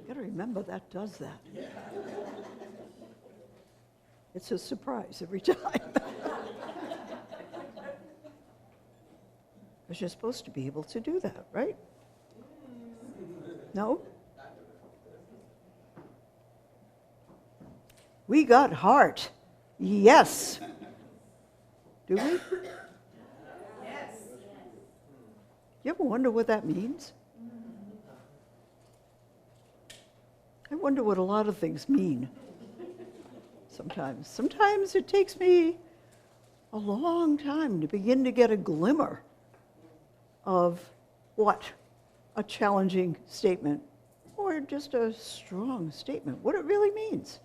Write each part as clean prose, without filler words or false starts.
Got to remember that does that. It's a surprise every time. Because you're supposed to be able to do that, right? No? We got heart. Yes. Do we? Yes. You ever wonder what that means? I wonder what a lot of things mean sometimes. Sometimes it takes me a long time to begin to get a glimmer of what a challenging statement or just a strong statement, what it really means.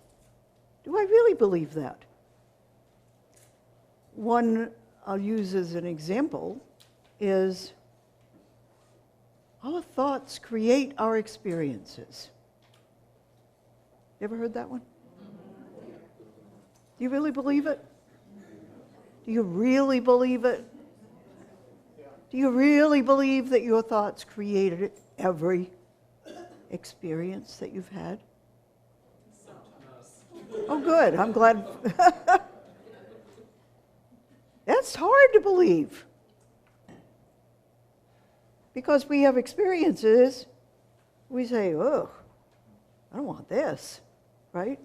Do I really believe that? One I'll use as an example is our thoughts create our experiences. You ever heard that one? Do you really believe it? Do you really believe it? Do you really believe that your thoughts created every experience that you've had? Oh, good. I'm glad. That's hard to believe. Because we have experiences, we say, oh, I don't want this, right?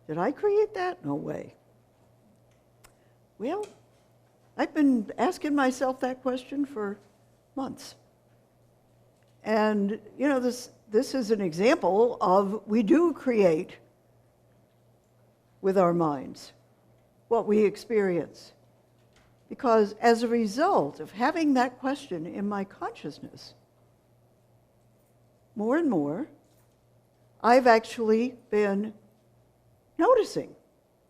Did I create that? No way. Well, I've been asking myself that question for months. And, you know, this is an example of we do create with our minds what we experience. Because as a result of having that question in my consciousness, more and more, I've actually been noticing,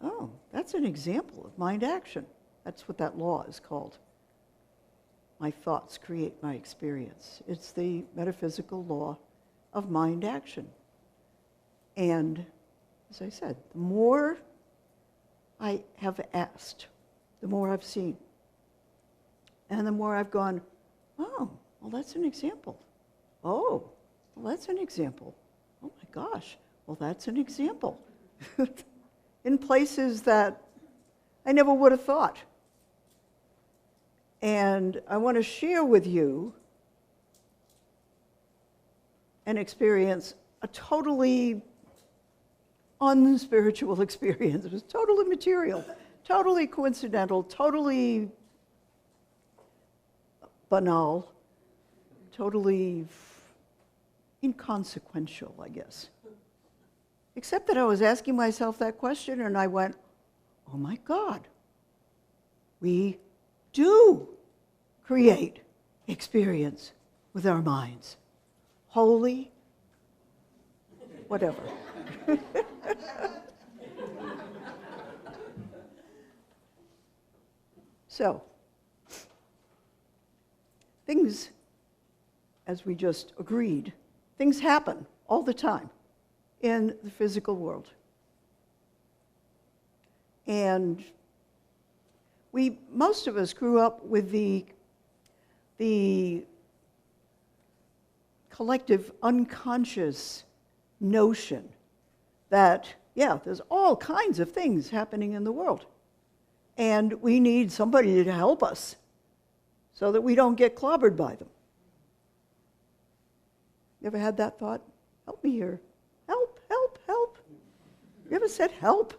oh, that's an example of mind action. That's what that law is called. My thoughts create my experience. It's the metaphysical law of mind action. And as I said, the more I have asked, the more I've seen. And the more I've gone, oh, well, that's an example. Oh, well, that's an example. Oh my gosh, well, that's an example. In places that I never would have thought. And I want to share with you an experience, a totally unspiritual experience. It was totally material, totally coincidental, totally banal, totally inconsequential, I guess. Except that I was asking myself that question and I went, oh my God, we do create experience with our minds. Holy, whatever. So, things, as we just agreed, things happen all the time in the physical world. And most of us grew up with the collective unconscious notion that, yeah, there's all kinds of things happening in the world. And we need somebody to help us so that we don't get clobbered by them. You ever had that thought? Help me here. Help, help, help. You ever said help?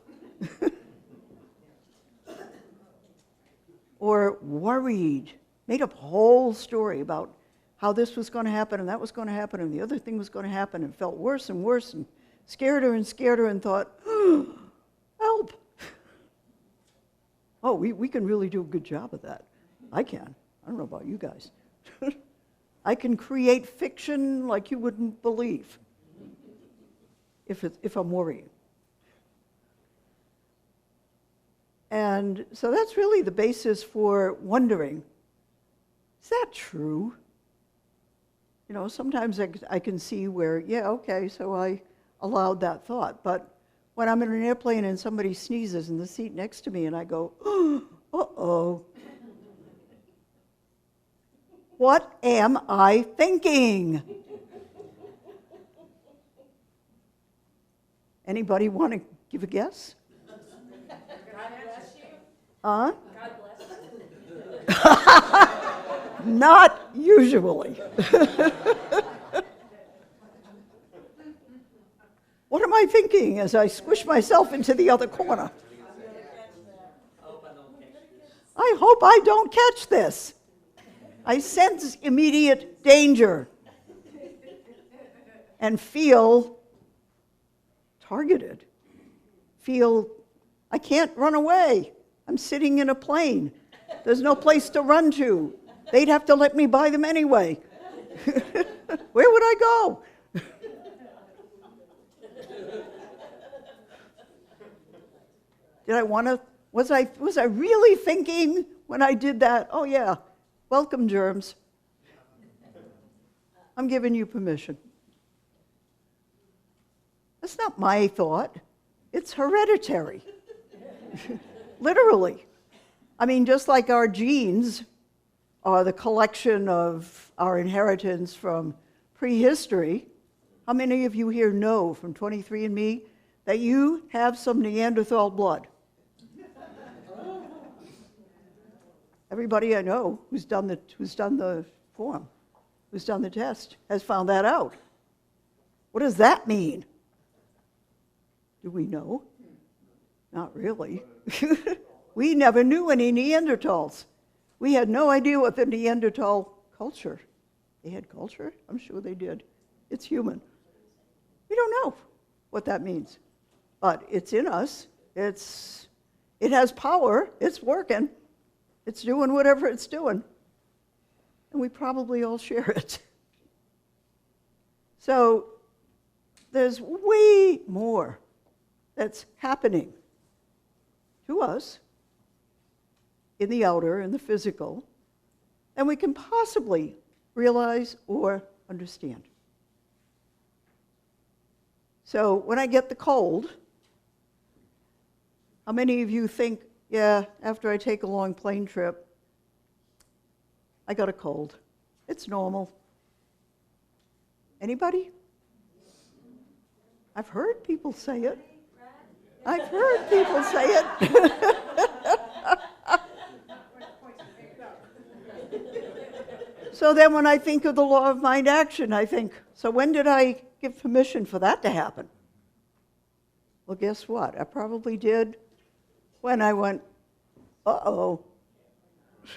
Or worried, made up a whole story about how this was going to happen and that was going to happen and the other thing was going to happen and felt worse and worse and scared her and thought, oh, help. Oh, we can really do a good job of that. I can. I don't know about you guys. I can create fiction like you wouldn't believe if I'm worrying. And so that's really the basis for wondering, is that true? You know, sometimes I can see where, yeah, okay, so I allowed that thought. But when I'm in an airplane and somebody sneezes in the seat next to me and I go, oh, uh-oh. What am I thinking? Anybody want to give a guess? God bless you. Huh? God bless you. Not usually. What am I thinking as I squish myself into the other corner? I hope I don't catch this. I sense immediate danger and feel targeted. Feel I can't run away. I'm sitting in a plane. There's no place to run to. They'd have to let me buy them anyway. Where would I go? Did I want to? Was I really thinking when I did that? Oh yeah, welcome germs. I'm giving you permission. That's not my thought. It's hereditary. Literally. I mean, just like our genes are the collection of our inheritance from prehistory, how many of you here know from 23andMe that you have some Neanderthal blood? Everybody I know who's done the form, who's done the test, has found that out. What does that mean? Do we know? Not really. We never knew any Neanderthals. We had no idea what the Neanderthal culture. They had culture? I'm sure they did. It's human. We don't know what that means. But it's in us. It has power. It's working. It's doing whatever it's doing. And we probably all share it. So there's way more that's happening to us in the outer, in the physical, than we can possibly realize or understand. So when I get the cold, how many of you think, yeah, after I take a long plane trip, I got a cold. It's normal. Anybody? I've heard people say it. I've heard people say it. So then when I think of the law of mind action, I think, so when did I give permission for that to happen? Well, guess what? I probably did when I went, uh-oh.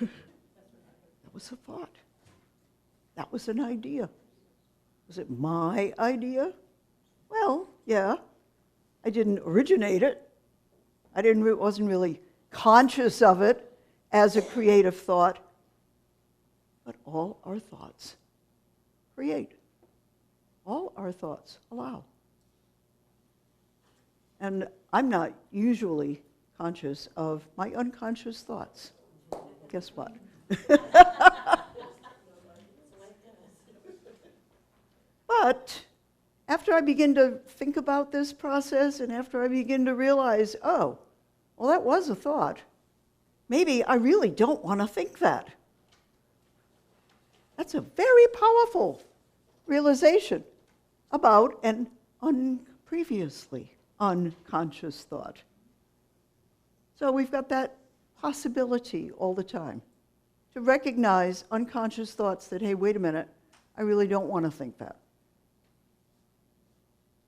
That was a thought. That was an idea. Was it my idea? Well, yeah. I didn't originate it. Wasn't really conscious of it as a creative thought. But all our thoughts create. All our thoughts allow. And I'm not usually conscious of my unconscious thoughts. Guess what? But after I begin to think about this process and after I begin to realize, oh, well, that was a thought. Maybe I really don't want to think that. That's a very powerful realization about an previously unconscious thought. So we've got that possibility all the time to recognize unconscious thoughts that, hey, wait a minute, I really don't want to think that.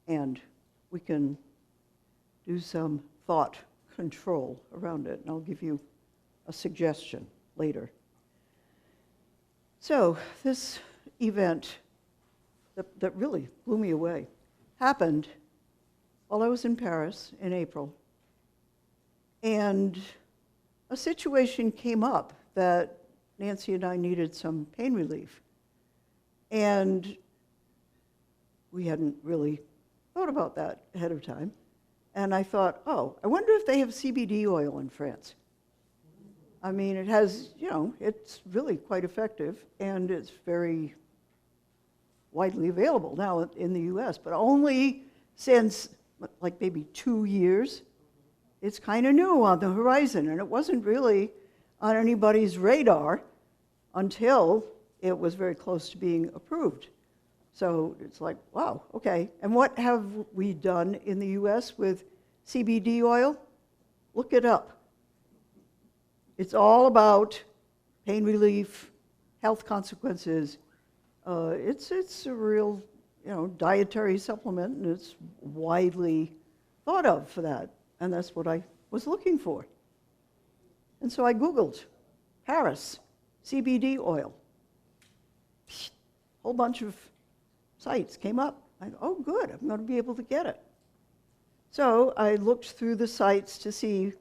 And we can do some thought control around it, and I'll give you a suggestion later. So this event that really blew me away happened while I was in Paris in April. And a situation came up that Nancy and I needed some pain relief. And we hadn't really thought about that ahead of time. And I thought, oh, I wonder if they have CBD oil in France. I mean, it has, it's really quite effective, and it's very widely available now in the US, but only since like maybe 2 years. It's kind of new on the horizon, and it wasn't really on anybody's radar until it was very close to being approved. So it's like, wow, okay. And what have we done in the US with CBD oil? Look it up. It's all about pain relief, health consequences. It's a real, dietary supplement, and it's widely thought of for that. And that's what I was looking for. And so I Googled Paris, CBD oil. Whole bunch of sites came up. Oh, good, I'm going to be able to get it. So I looked through the sites to see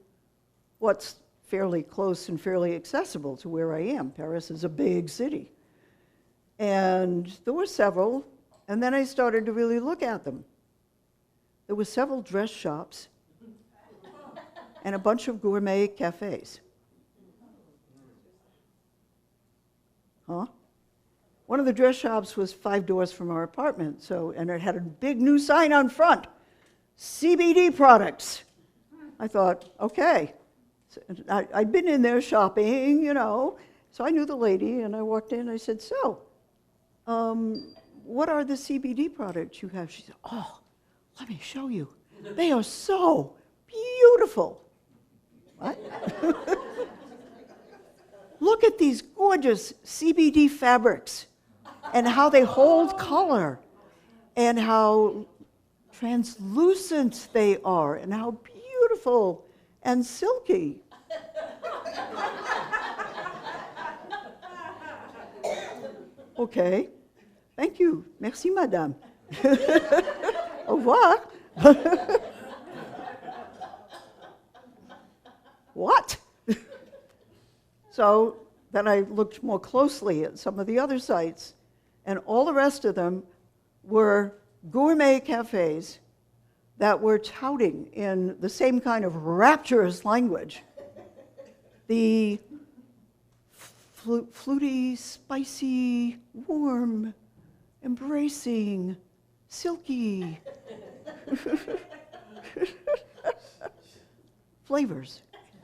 what's fairly close and fairly accessible to where I am. Paris is a big city. And there were several, and then I started to really look at them. There were several dress shops and a bunch of gourmet cafes. Huh? One of the dress shops was 5 doors from our apartment, and it had a big new sign on front, CBD products. I thought, okay. So I'd been in there shopping, so I knew the lady, and I walked in, and I said, so, what are the CBD products you have? She said, oh, let me show you. They are so beautiful. What? Look at these gorgeous CBD fabrics and how they hold color and how translucent they are and how beautiful and silky. Okay, thank you. Merci, madame. Au revoir. What? So then I looked more closely at some of the other sites, and all the rest of them were gourmet cafes that were touting in the same kind of rapturous language the fruity, spicy, warm, embracing, silky flavors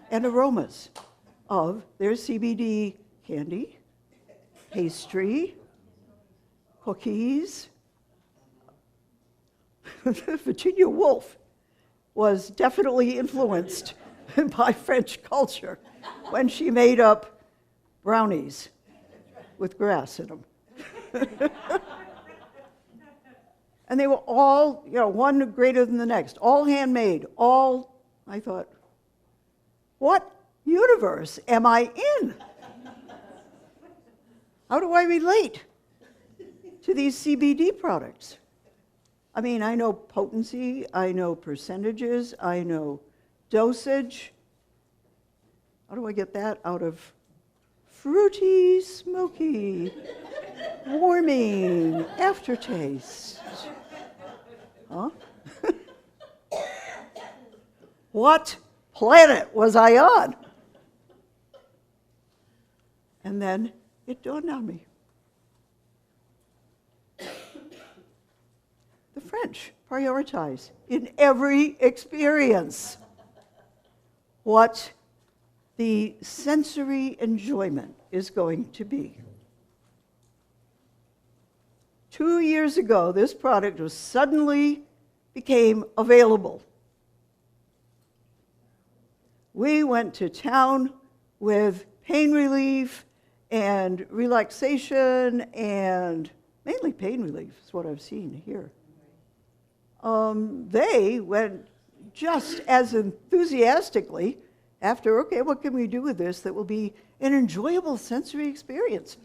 and aromas of their CBD candy, pastry, cookies. Virginia Woolf was definitely influenced by French culture when she made up brownies with grass in them. And they were all, one greater than the next, all handmade, I thought, what universe am I in? How do I relate to these CBD products? I mean, I know potency, I know percentages, I know dosage. How do I get that out of fruity, smoky, warming aftertaste? Huh? What planet was I on? And then it dawned on me. The French prioritize in every experience what the sensory enjoyment is going to be. 2 years ago, this product was suddenly became available. We went to town with pain relief and relaxation, and mainly pain relief is what I've seen here. They went just as enthusiastically after, okay, what can we do with this that will be an enjoyable sensory experience?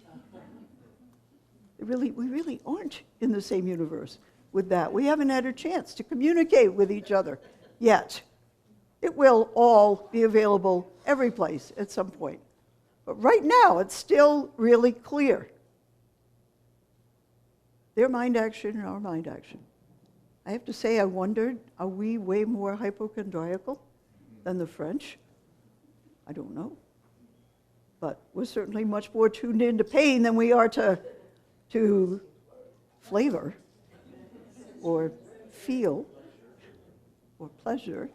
We really aren't in the same universe with that. We haven't had a chance to communicate with each other yet. It will all be available every place at some point. But right now, it's still really clear. Their mind action and our mind action. I have to say, I wondered, are we way more hypochondriacal than the French? I don't know. But we're certainly much more tuned into pain than we are to flavor or feel or pleasure.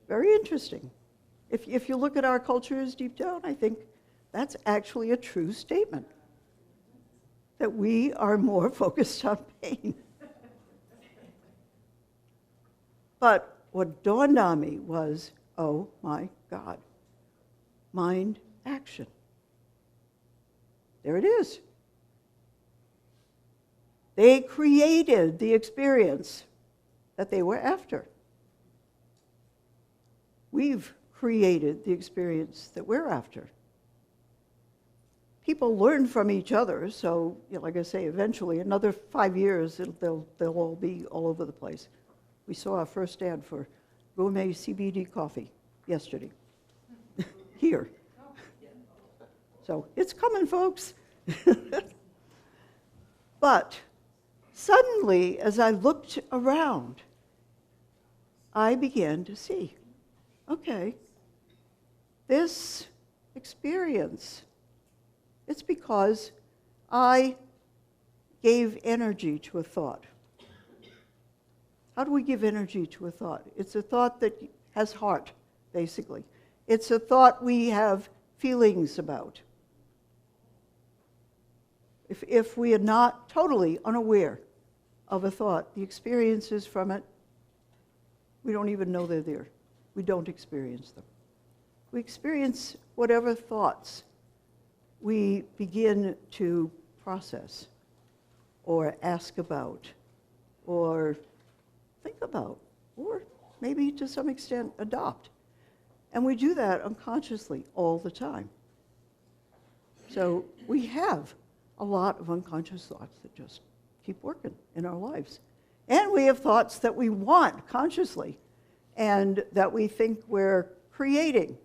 Very interesting. If you look at our cultures deep down, I think that's actually a true statement. that we are more focused on pain. But what dawned on me was, oh my God, mind action. There it is. They created the experience that they were after. We've created the experience that we're after. People learn from each other, so like I say, eventually, another 5 years, they'll all be all over the place. We saw our first ad for gourmet CBD coffee yesterday, here. So it's coming, folks. But suddenly, as I looked around, I began to see, okay, this experience, it's because I gave energy to a thought. How do we give energy to a thought? It's a thought that has heart, basically. It's a thought we have feelings about. If we are not totally unaware of a thought, the experiences from it, we don't even know they're there. We don't experience them. We experience whatever thoughts we begin to process or ask about or think about or maybe to some extent adopt. And we do that unconsciously all the time. So we have a lot of unconscious thoughts that just keep working in our lives. And we have thoughts that we want consciously and that we think we're creating.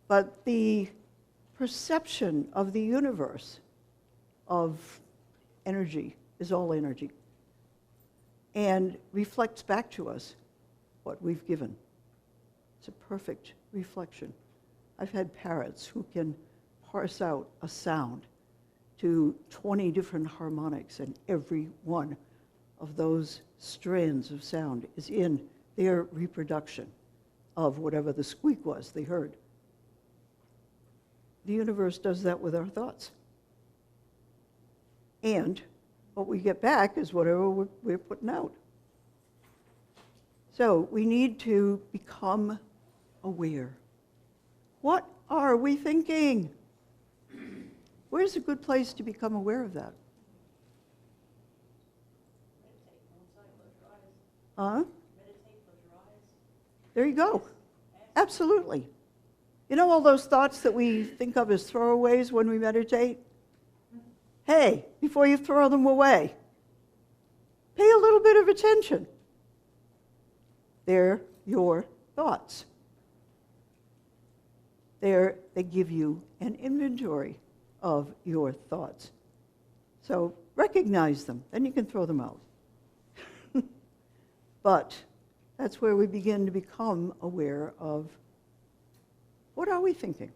But the perception of the universe of energy is all energy and reflects back to us what we've given. It's a perfect reflection. I've had parrots who can parse out a sound to 20 different harmonics, and every one of those strands of sound is in their reproduction of whatever the squeak was they heard. The universe does that with our thoughts. And what we get back is whatever we're putting out. So we need to become aware. What are we thinking? Where's a good place to become aware of that? Meditate, close your eyes. There you go. Absolutely. You know all those thoughts that we think of as throwaways when we meditate? Hey, before you throw them away, pay a little bit of attention. They're your thoughts. They give you an inventory of your thoughts. So recognize them, then you can throw them out. But that's where we begin to become aware of what are we thinking?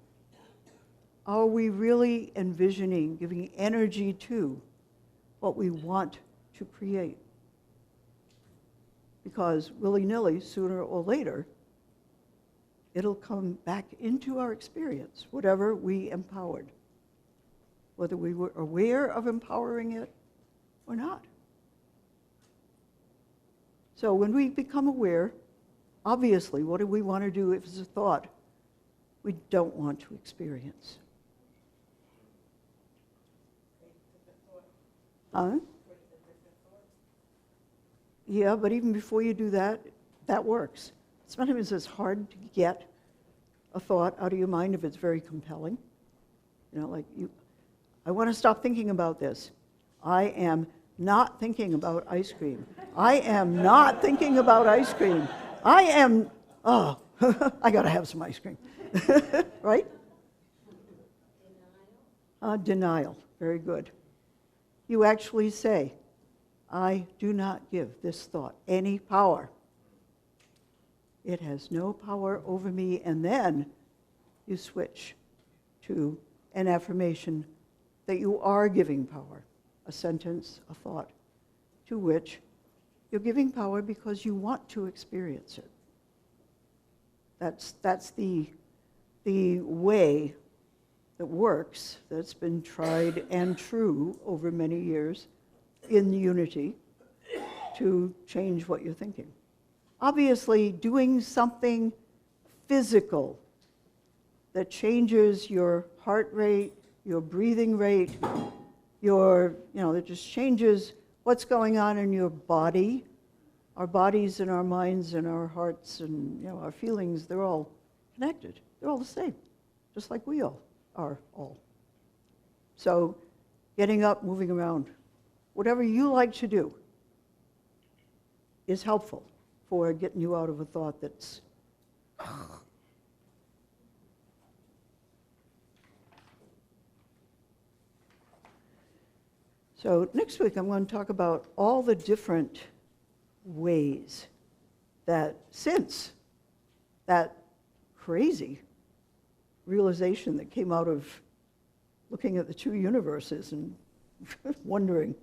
Are we really envisioning, giving energy to what we want to create? Because willy-nilly, sooner or later, it'll come back into our experience, whatever we empowered, whether we were aware of empowering it or not. So when we become aware, obviously, what do we want to do if it's a thought we don't want to experience? Yeah, but even before you do that, that works. Sometimes it's hard to get a thought out of your mind if it's very compelling. You know, like I want to stop thinking about this. I am not thinking about ice cream. I am not thinking about ice cream. I am, I got to have some ice cream. Right? Denial. Very good. You actually say, I do not give this thought any power. It has no power over me, and then you switch to an affirmation that you are giving power, a sentence, a thought, to which you're giving power because you want to experience it. That's the way that works, that's been tried and true over many years in unity to change what you're thinking. Obviously, doing something physical that changes your heart rate, your breathing rate, that just changes what's going on in your body. Our bodies and our minds and our hearts and our feelings, they're all connected. They're all the same, just like we all are all. So getting up, moving around, whatever you like to do is helpful for getting you out of a thought that's So next week I'm going to talk about all the different ways that since that crazy realization that came out of looking at the two universes and wondering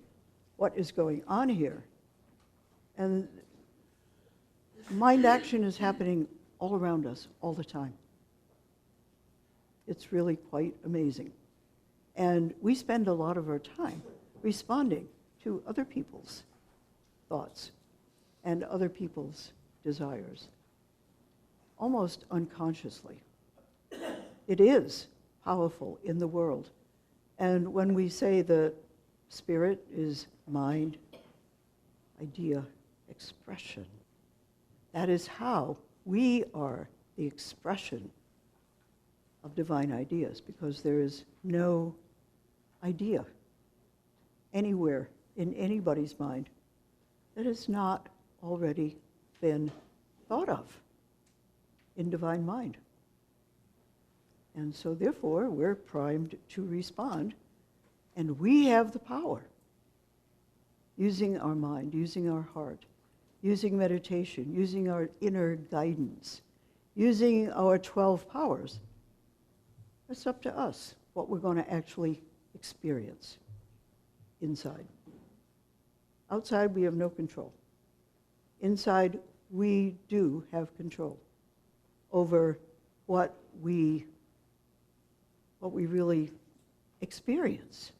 what is going on here. And mind action is happening all around us all the time. It's really quite amazing. And we spend a lot of our time responding to other people's thoughts and other people's desires, almost unconsciously. It is powerful in the world. And when we say that spirit is mind, idea, expression, that is how we are the expression of divine ideas, because there is no idea anywhere in anybody's mind that has not already been thought of in divine mind. And so therefore, we're primed to respond, and we have the power, using our mind, using our heart, using meditation, using our inner guidance, using our 12 powers. It's up to us what we're going to actually experience inside. Outside, we have no control. Inside, we do have control over what we really experience,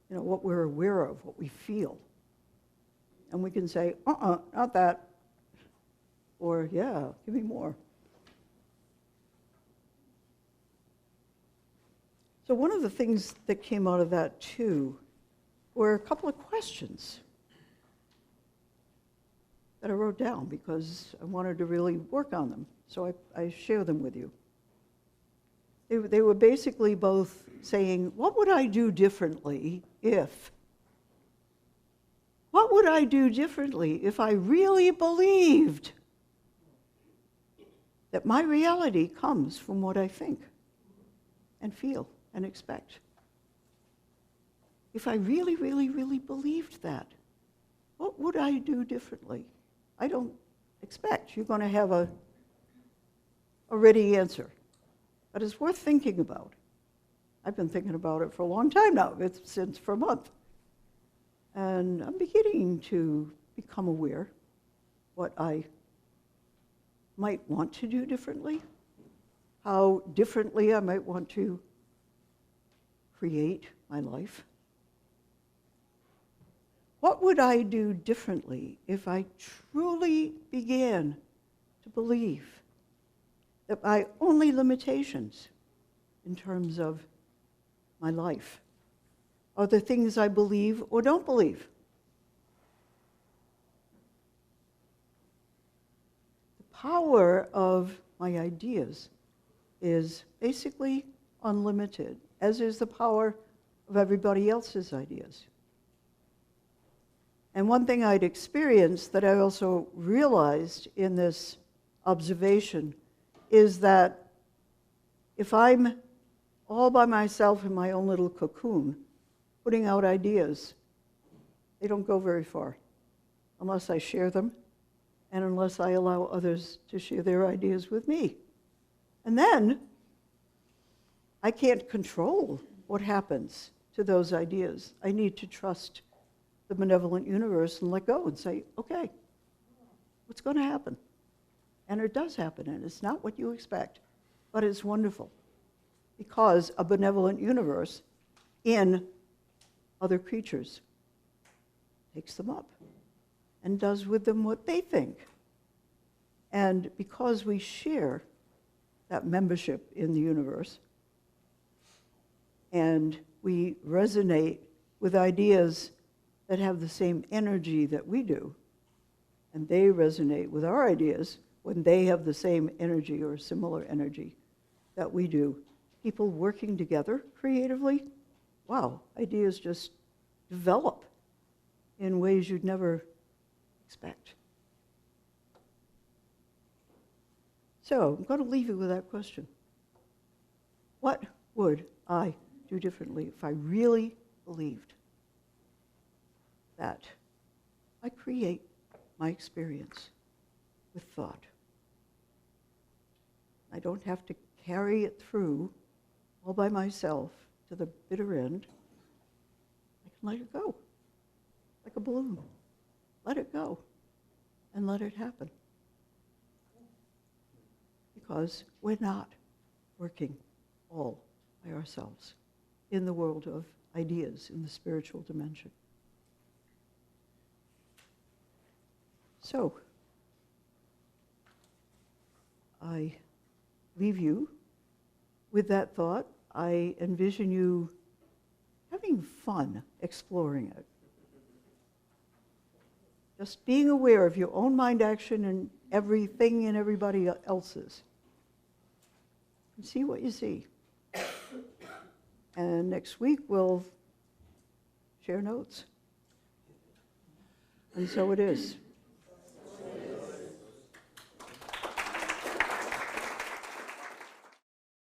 what we're aware of, what we feel. And we can say, not that, or yeah, give me more. So one of the things that came out of that too were a couple of questions that I wrote down because I wanted to really work on them. So I share them with you. They were basically both saying, what would I do differently if? What would I do differently if I really believed that my reality comes from what I think and feel and expect? If I really, really, really believed that, what would I do differently? I don't expect you're going to have a ready answer, but it's worth thinking about. I've been thinking about it for a long time now, since for a month. And I'm beginning to become aware what I might want to do differently, how differently I might want to create my life. What would I do differently if I truly began to believe that my only limitations in terms of my life are the things I believe or don't believe? The power of my ideas is basically unlimited, as is the power of everybody else's ideas. And one thing I'd experienced that I also realized in this observation is that if I'm all by myself in my own little cocoon, putting out ideas, they don't go very far unless I share them and unless I allow others to share their ideas with me. And then I can't control what happens to those ideas. I need to trust the benevolent universe and let go and say, okay, what's going to happen? And it does happen, and it's not what you expect, but it's wonderful. because a benevolent universe in other creatures takes them up and does with them what they think. And because we share that membership in the universe, and we resonate with ideas that have the same energy that we do, and they resonate with our ideas when they have the same energy or similar energy that we do, people working together creatively, wow, ideas just develop in ways you'd never expect. So I'm going to leave you with that question. What would I do differently if I really believed that I create my experience with thought? I don't have to carry it through all by myself to the bitter end. I can let it go, like a balloon. Let it go and let it happen. Because we're not working all by ourselves in the world of ideas in the spiritual dimension. So, I leave you with that thought. I envision you having fun exploring it. Just being aware of your own mind action and everything and everybody else's. And see what you see. And next week we'll share notes. And so it is.